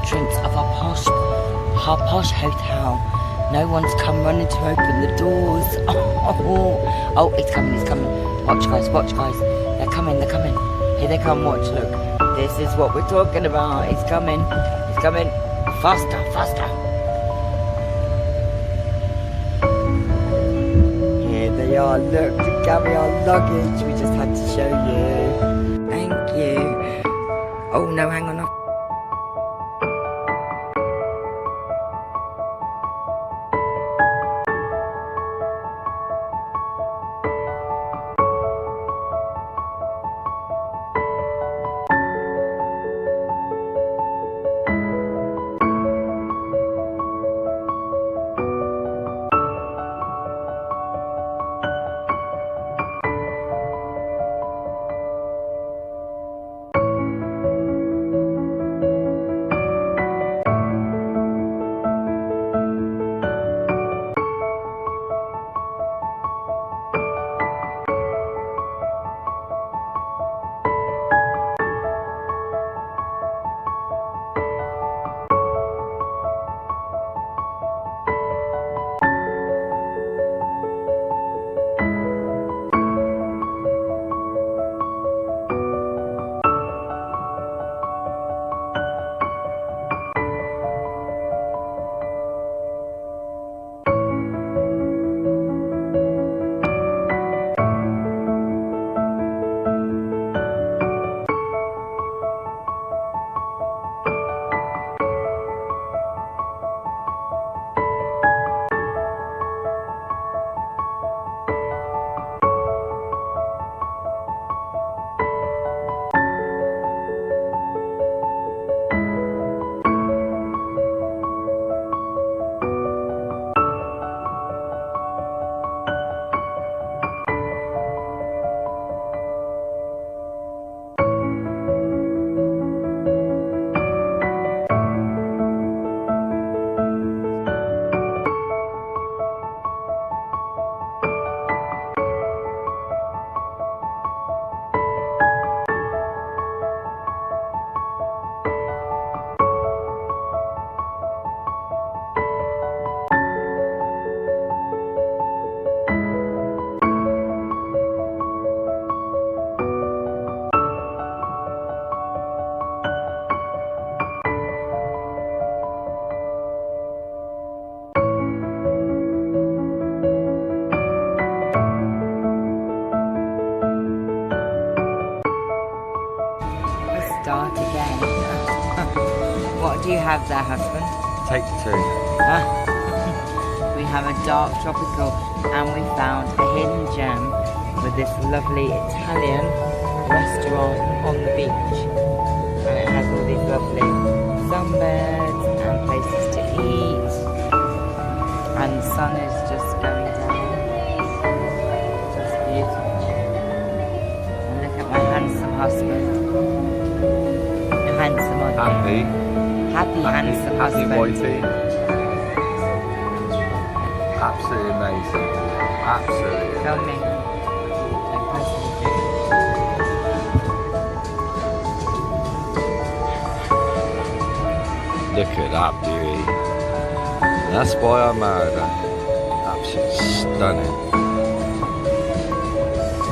entrance of our posh hotel. No one's come running to open the doors. Oh, it's coming, it's coming. Watch guys, they're coming. Here they come, watch, look. This is what we're talking about. It's coming. Faster. Here they are, look, to carry our luggage. We just had to show you. Thank you. Oh no, hang on. Start again. What do you have there, husband? Take two. We have a dark tropical, and we found a hidden gem with this lovely Italian restaurant on the beach. And it has all these lovely sunbeds and places to eat. And the sun is just going down. Just beautiful. And look at my handsome husband. Handsome, aren't you? Happy, handsome husband. Happy wifey. Absolutely amazing. Absolutely. Tell me. Look at that beauty. That's why I married her. Absolutely stunning.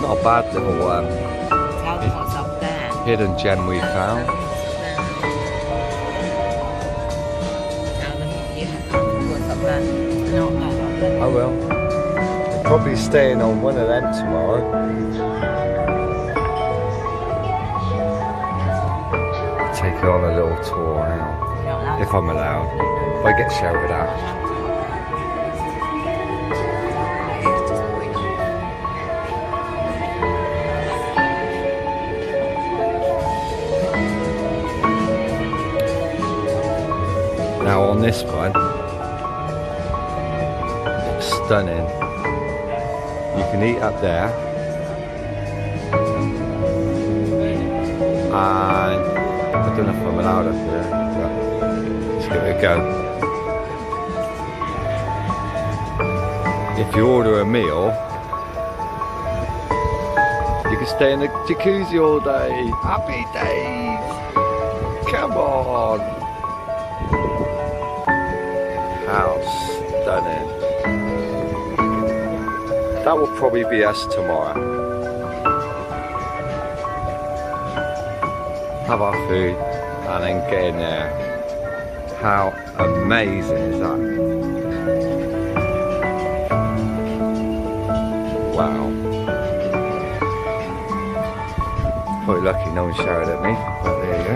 Not a bad little Tell them what's up there. hidden gem we found. I will. They're probably staying on one of them tomorrow. Take her on a little tour now, if I'm allowed. If I get shouted at. Now on this one, it's stunning. You can eat up there, and I don't know if I'm allowed up there, but let's give it a go. If you order a meal, you can stay in the jacuzzi all day. Happy days! Come on! that will probably be us tomorrow. Have our food and then get in there. How amazing is that? Wow. Quite lucky no one shouted at me, but there you go.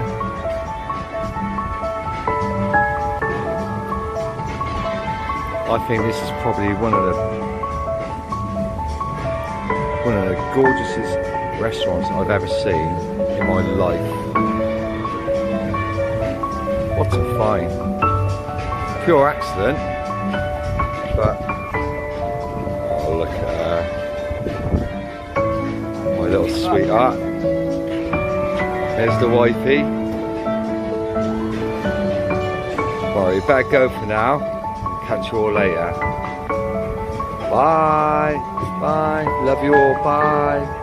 I think this is probably one of the gorgeousest restaurants I've ever seen in my life. What a find. Pure accident, but oh, look at her. My little sweetheart. There's the wifey. Well, we better go for now. Catch you all later. Bye. Bye. Love you all. Bye.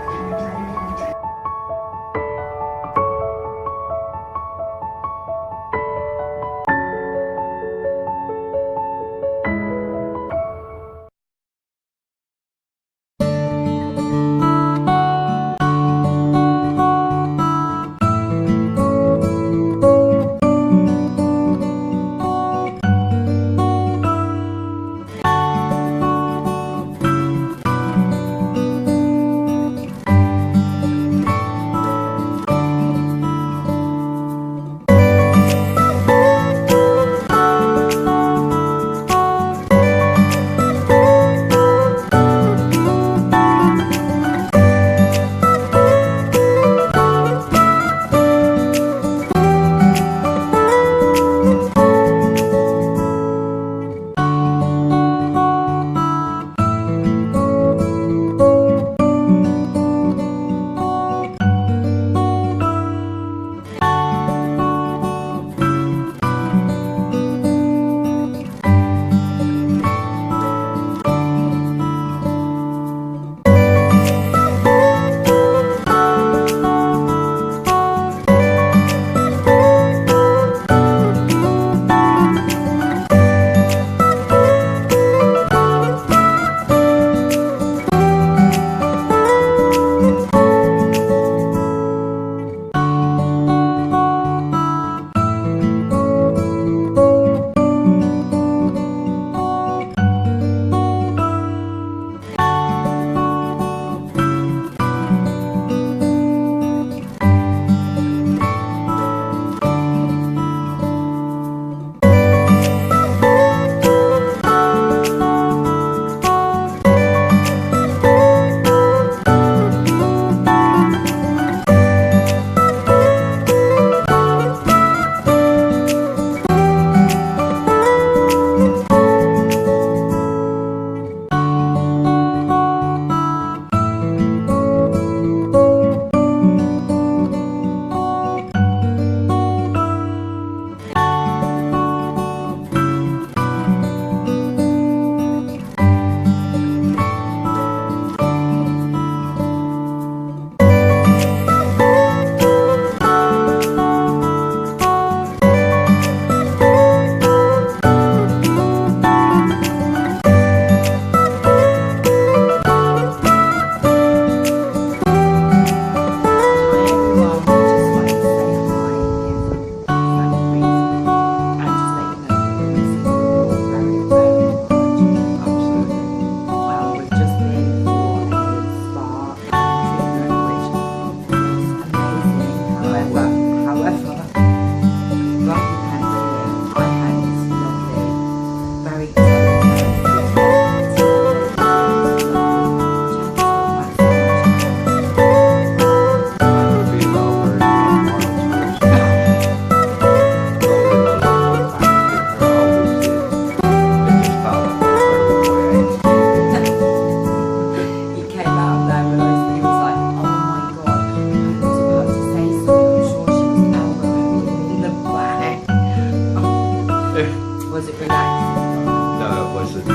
Was it relaxing? No, it wasn't. I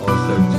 was so